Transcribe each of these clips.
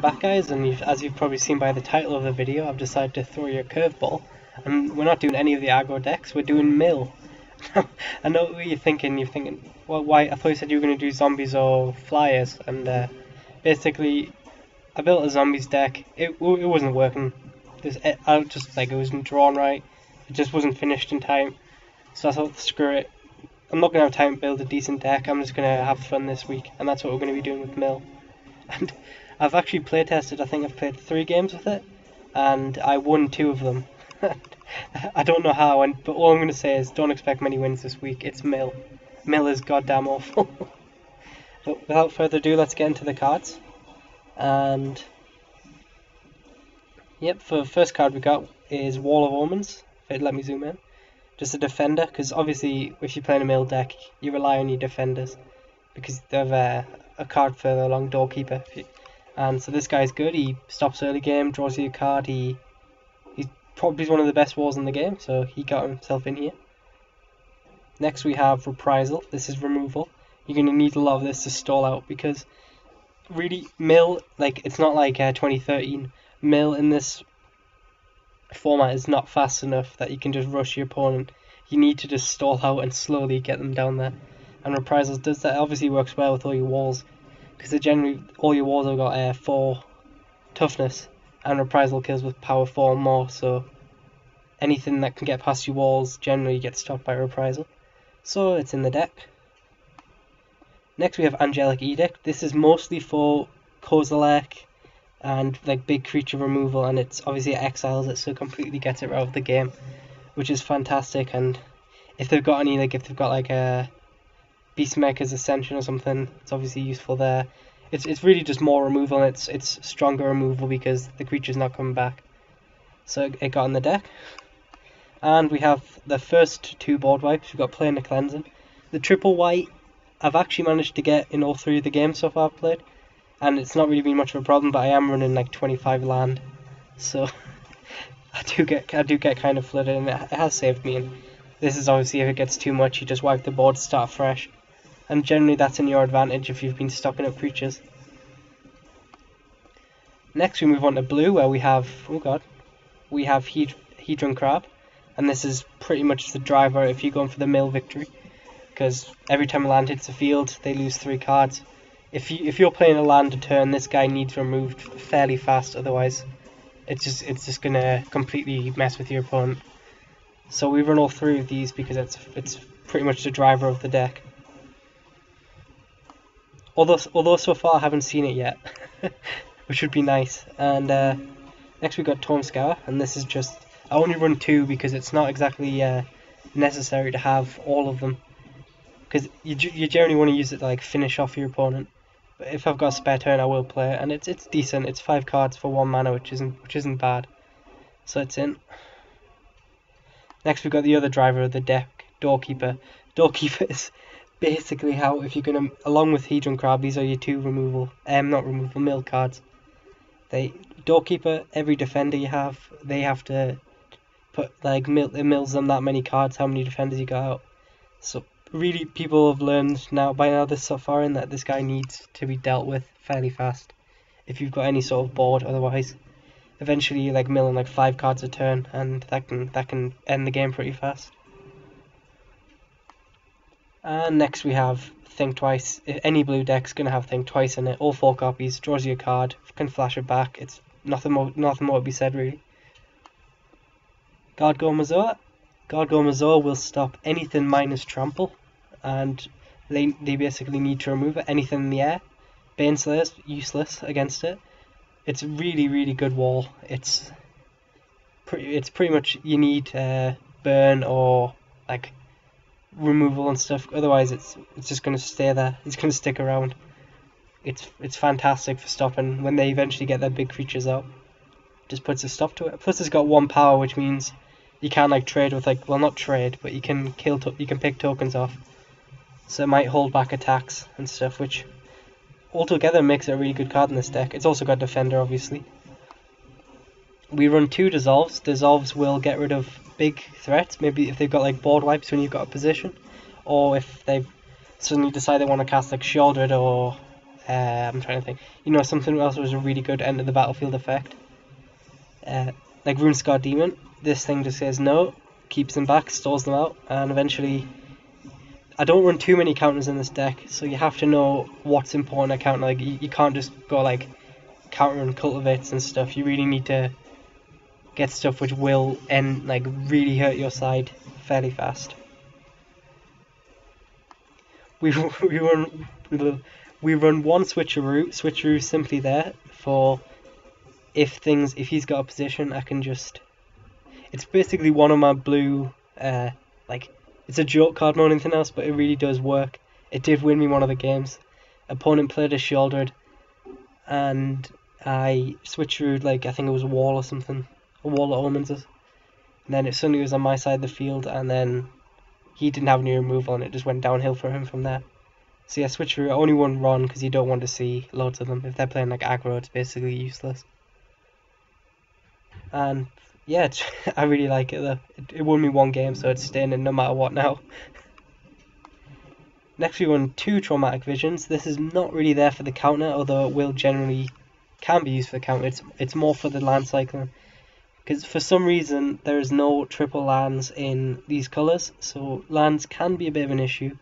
Back guys, and as you've probably seen by the title of the video, I've decided to throw you a curveball, and we're not doing any of the aggro decks, we're doing mill. I know what you're thinking, well, why? I thought you said you were going to do zombies or flyers, and basically, I built a zombies deck, it wasn't working, it wasn't drawn right, it just wasn't finished in time, so I thought, screw it, I'm not going to have time to build a decent deck, I'm just going to have fun this week, and that's what we're going to be doing with mill. And I've actually playtested, I think I've played 3 games with it, and I won 2 of them. I don't know how, but all I'm going to say is don't expect many wins this week. It's mill. Mill is goddamn awful. But without further ado, let's get into the cards. And yep, for the first card we got is Wall of Omens. If it let me zoom in. Just a defender, because obviously if you're playing a mill deck, you rely on your defenders, because they have a card further along, Doorkeeper. And so this guy's good, he stops early game, draws you a card, he's probably one of the best walls in the game, so he got himself in here. Next we have Reprisal, this is removal. You're going to need a lot of this to stall out, because really, mill, it's not like 2013. Mill in this format is not fast enough that you can just rush your opponent. You need to just stall out and slowly get them down there. And Reprisal does that. It obviously works well with all your walls, because generally all your walls have got 4 toughness, and Reprisal kills with power 4 or more, so anything that can get past your walls generally gets stopped by Reprisal. So it's in the deck. Next we have Angelica Deck. This is mostly for Kozilek and big creature removal, and it's obviously exiles it, so it completely gets it out of the game, which is fantastic. And if they've got any, if they've got a Beastmaker's Ascension or something, it's obviously useful there. It's really just more removal, and it's stronger removal because the creature's not coming back. So it got in the deck. And we have the first 2 board wipes. We've got Planar Cleansing. The triple white I've actually managed to get in all 3 of the games so far I've played, and it's not really been much of a problem, but I am running 25 land, so I do get kind of flooded, and it has saved me. And this is obviously, if it gets too much, you just wipe the board, start fresh, and generally that's in your advantage if you've been stocking up creatures. Next we move on to blue, where we have, Hedron Crab, and this is pretty much the driver if you're going for the mill victory, because every time a land hits the field, they lose 3 cards. If you're playing a land a turn, this guy needs removed fairly fast, otherwise it's just gonna completely mess with your opponent. So we run all 3 of these because it's pretty much the driver of the deck. Although so far I haven't seen it yet, which would be nice. And next we got Tome Scour, and this is just, I only run 2 because it's not exactly necessary to have all of them, because you generally want to use it to finish off your opponent. But if I've got a spare turn, I will play it, and it's decent. It's 5 cards for 1 mana, which isn't bad. So it's in. Next we've got the other driver of the deck, Doorkeeper. Doorkeeper is basically how, if you're gonna, along with Hedron Crab, these are your 2 mill cards. Doorkeeper, every defender you have, they have to put it mills them that many cards, how many defenders you got out. So really, people have learned by now this so far in that this guy needs to be dealt with fairly fast if you've got any sort of board. Otherwise, eventually you're milling 5 cards a turn, and that can end the game pretty fast. And next we have Think Twice. Any blue deck's gonna have Think Twice in it. All 4 copies, draws you a card, can flash it back. It's nothing more to be said really. Gargoyle Mazoa will stop anything minus trample, and they basically need to remove it. Anything in the air. Baneslayer's useless against it. It's a really good wall. It's pretty much, you need burn or removal and stuff. Otherwise, it's just gonna stay there. It's gonna stick around. It's fantastic for stopping when they eventually get their big creatures out. Just puts a stop to it. Plus, it's got 1 power, which means you can't trade with well, not trade, but you can you can pick tokens off. So it might hold back attacks and stuff, which altogether makes it a really good card in this deck. It's also got Defender, obviously. We run 2 Dissolves. Dissolves will get rid of big threats, maybe if they've got board wipes when you've got a position, or if they've suddenly decide they want to cast Shieldred or I'm trying to think. You know, something else was a really good end of the battlefield effect. Like Rune Scar Demon. This thing just says no, keeps them back, stalls them out, and eventually. I don't run too many counters in this deck, so you have to know what's important to counter. Like you can't just go like countering cultivates and stuff. You really need to get stuff which will end like really hurt your side fairly fast. We run one switcheroo. Switcheroo simply there for if he's got a position, I can just. It's basically one of my blue like. It's a joke card more than anything else, but it really does work. It did win me one of the games. Opponent played a Shieldred, and I switcherooed, like, I think it was a wall or something. A wall of omens. And then it suddenly was on my side of the field, and then he didn't have any removal, and it just went downhill for him from there. So yeah, switcheroo, only one run, because you don't want to see loads of them. If they're playing like aggro, it's basically useless. And yeah, I really like it though. It won me one game, so it's staying in no matter what now. Next we run 2 Traumatic Visions. This is not really there for the counter, although it will generally can be used for the counter. It's more for the land cycling. Because for some reason there is no triple lands in these colours, so lands can be a bit of an issue.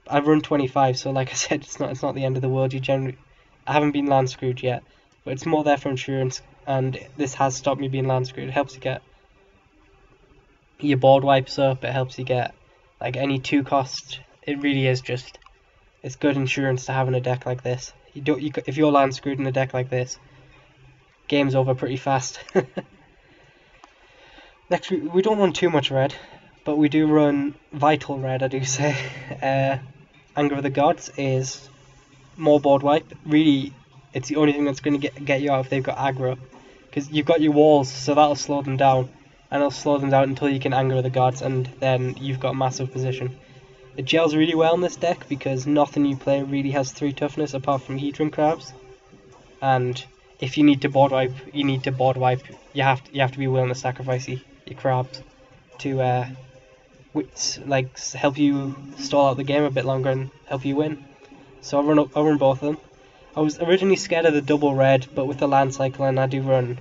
I've run 25, so like I said, it's not the end of the world. I haven't been land screwed yet, but it's more there for insurance. And this has stopped me being land screwed. It helps you get your board wipes up. It helps you get like any 2 cost. It really is just, it's good insurance to have in a deck like this. If you're land screwed in a deck like this, game's over pretty fast. Next, we don't run too much red, but we do run vital red. I do say, Anger of the Gods is more board wipe. Really, it's the only thing that's going to get you out if they've got aggro. Because you've got your walls, so that'll slow them down. And it'll slow them down until you can Anger of the Gods, and then you've got a massive position. It gels really well in this deck, because nothing you play really has 3 toughness apart from Hedron Crabs. And if you need to board wipe, you need to board wipe. You have to be willing to sacrifice your crabs to help you stall out the game a bit longer and help you win. So I run both of them. I was originally scared of the double red, but with the land cycling I do run.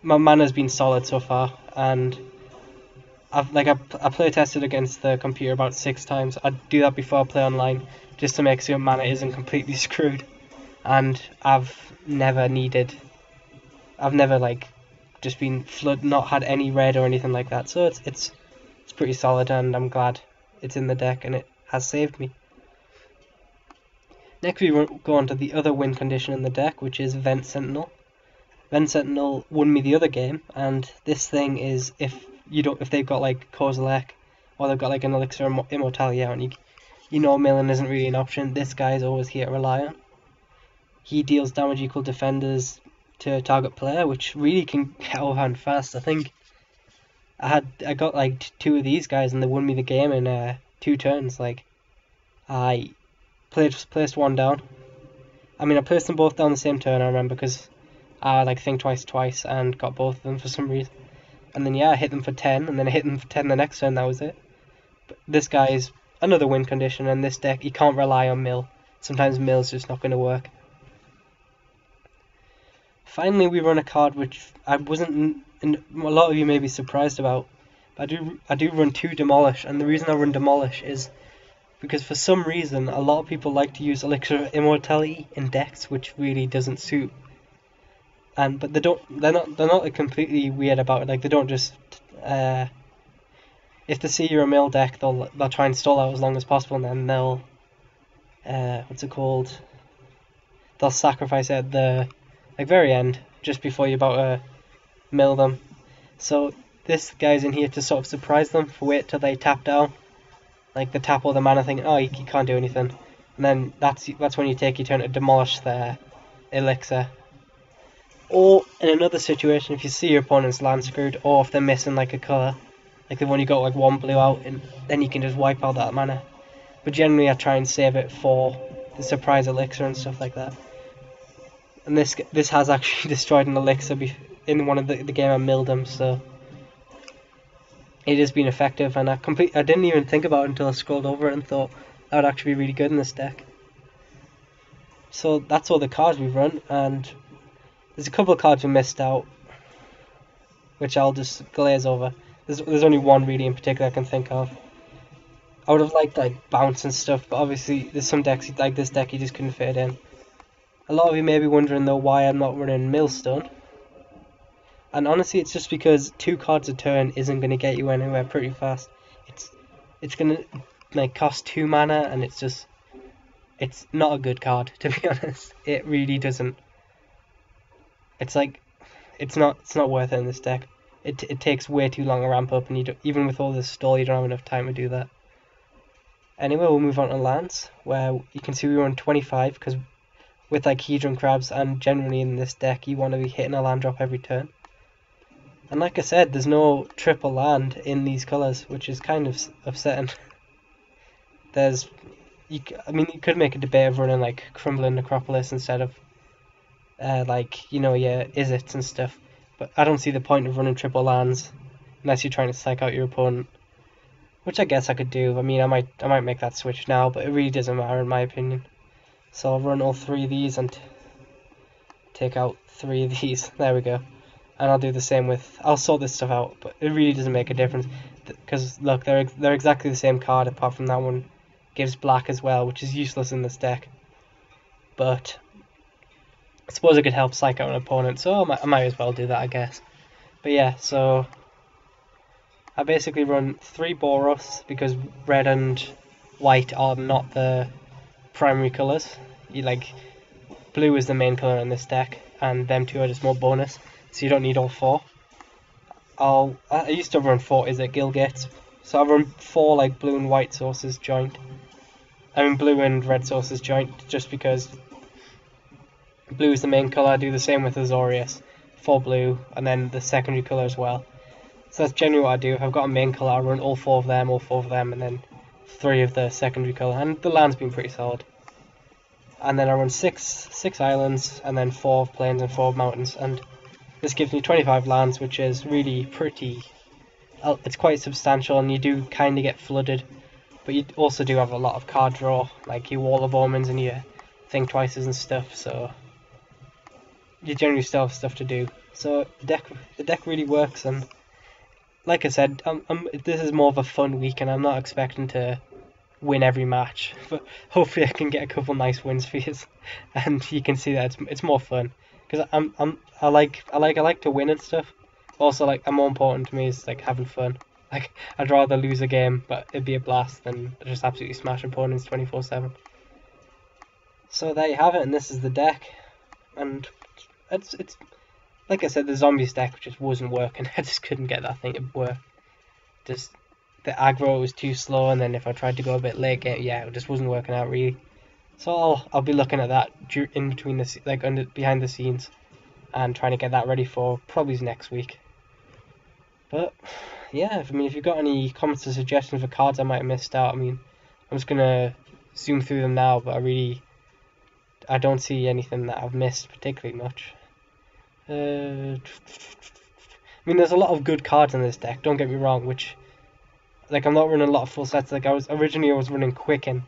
My mana's been solid so far, and I play tested against the computer about 6 times. I do that before I play online, just to make sure mana isn't completely screwed. And I've never just been not had any red or anything like that. So it's pretty solid, and I'm glad it's in the deck, and it has saved me. Next we go on to the other win condition in the deck, which is Vent Sentinel. Vent Sentinel won me the other game, and this thing is if they've got like Kozilek, or they've got like an Elixir Immortality out, and you know milling isn't really an option, this guy is always here to rely on. He deals damage equal defenders to target player, which really can get overhand fast. I think I got like 2 of these guys, and they won me the game in 2 turns. Like I placed one down. I mean, I placed them both down the same turn, I remember, because I like think twice and got both of them for some reason. And then yeah, I hit them for 10, and then I hit them for 10 the next turn. That was it. But this guy is another win condition, and this deck you can't rely on mill. Sometimes mill's just not going to work. Finally, we run a card which I wasn't, and a lot of you may be surprised about. But I do run 2 Demolish, and the reason I run Demolish is because for some reason a lot of people like to use Elixir Immortality in decks, which really doesn't suit. But they're not like completely weird about it. Like they don't just if they see you're a mill deck, they'll try and stall out as long as possible, and then they'll they'll sacrifice it at the very end, just before you're about to mill them. So this guy's in here to sort of surprise them, for wait till they tap down, like the tap or the mana thing. Oh, you can't do anything, and then that's when you take your turn to demolish their elixir. Or in another situation, if you see your opponent's land screwed, or if they're missing like a colour, like they've only got like 1 blue out, and then you can just wipe out that mana. But generally I try and save it for the surprise elixir and stuff like that. And this has actually destroyed an elixir in one of the game I milled them, so it has been effective, and I didn't even think about it until I scrolled over it and thought that would actually be really good in this deck. So that's all the cards we've run, and there's a couple of cards we missed out, which I'll just glaze over. There's only one really in particular I can think of. I would have liked like bounce and stuff, but obviously there's some decks like this deck you just couldn't fit in. A lot of you may be wondering though why I'm not running Millstone. And honestly, it's just because 2 cards a turn isn't going to get you anywhere pretty fast. It's going to like cost 2 mana, and it's not a good card, to be honest. It really doesn't. It's like it's not worth it in this deck. It takes way too long to ramp up, and even with all this stall, you don't have enough time to do that. Anyway, we'll move on to lands, where you can see we run 25, because with like Hedron Crabs and generally in this deck, you want to be hitting a land drop every turn. And like I said, there's no triple land in these colours, which is kind of upsetting. You could make a debate of running like Crumbling Necropolis instead of like, your Izzets and stuff. But I don't see the point of running triple lands unless you're trying to psych out your opponent. Which I guess I could do. I mean, I might make that switch now, but it really doesn't matter in my opinion. So I'll run all 3 of these and take out 3 of these. There we go. And I'll do the same I'll sort this stuff out, but it really doesn't make a difference. Because, look, they're exactly the same card, apart from that one gives black as well, which is useless in this deck. But I suppose it could help psych out an opponent, so I might as well do that, I guess. But yeah, so I basically run 3 Boros, because red and white are not the primary colours. Blue is the main colour in this deck, and them 2 are just more bonus, so you don't need all 4. I used to run 4 Izzet Gilgates, so I run 4 like blue and white sources joint. Blue and red sources joint, just because blue is the main colour. I do the same with Azorius, 4 blue, and then the secondary colour as well. So that's generally what I do. If I've got a main colour, I run all 4 of them, and then 3 of the secondary colour, and the land's been pretty solid. And then I run 6 islands, and then 4 plains and 4 mountains, and this gives me 25 lands, which is really pretty. It's quite substantial, and you do kind of get flooded, but you also do have a lot of card draw, like your Wall of Omens and your Think Twices and stuff, so you generally still have stuff to do. So the deck really works, and like I said, this is more of a fun week, and I'm not expecting to win every match, but hopefully I can get a couple nice wins for you, and you can see that it's more fun, because I like to win and stuff. Also, like, more important to me is like having fun. Like, I'd rather lose a game, but it'd be a blast, than just absolutely smash opponents 24/7. So there you have it, and this is the deck, and it's like I said, the zombies deck just wasn't working. I just couldn't get that thing to work. Just the aggro was too slow, and then if I tried to go a bit late game, yeah, it just wasn't working out really. So I'll be looking at that in between behind the scenes, and trying to get that ready for probably next week. But yeah, if you've got any comments or suggestions for cards I might have missed out, I'm just gonna zoom through them now, but I don't see anything that I've missed particularly much. There's a lot of good cards in this deck, don't get me wrong, which, like, I'm not running a lot of full sets. Like, I was running Quicken,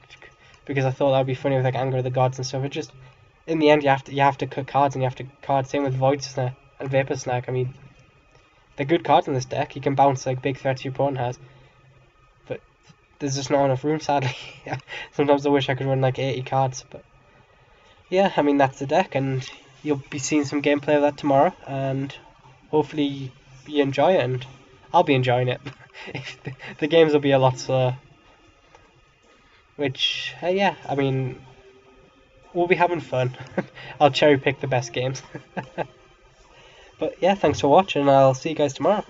because I thought that would be funny with like Anger of the Gods and stuff. It just, in the end, you have to cut cards, and you have to card. Same with Void Snare and Vapor Snag. They're good cards in this deck. You can bounce like big threats your opponent has, but there's just not enough room, sadly. Sometimes I wish I could run like 80 cards, but yeah, that's the deck, and you'll be seeing some gameplay of that tomorrow, and hopefully you enjoy it, and I'll be enjoying it. The games will be a lot slower, which we'll be having fun. I'll cherry pick the best games. But yeah, thanks for watching, and I'll see you guys tomorrow.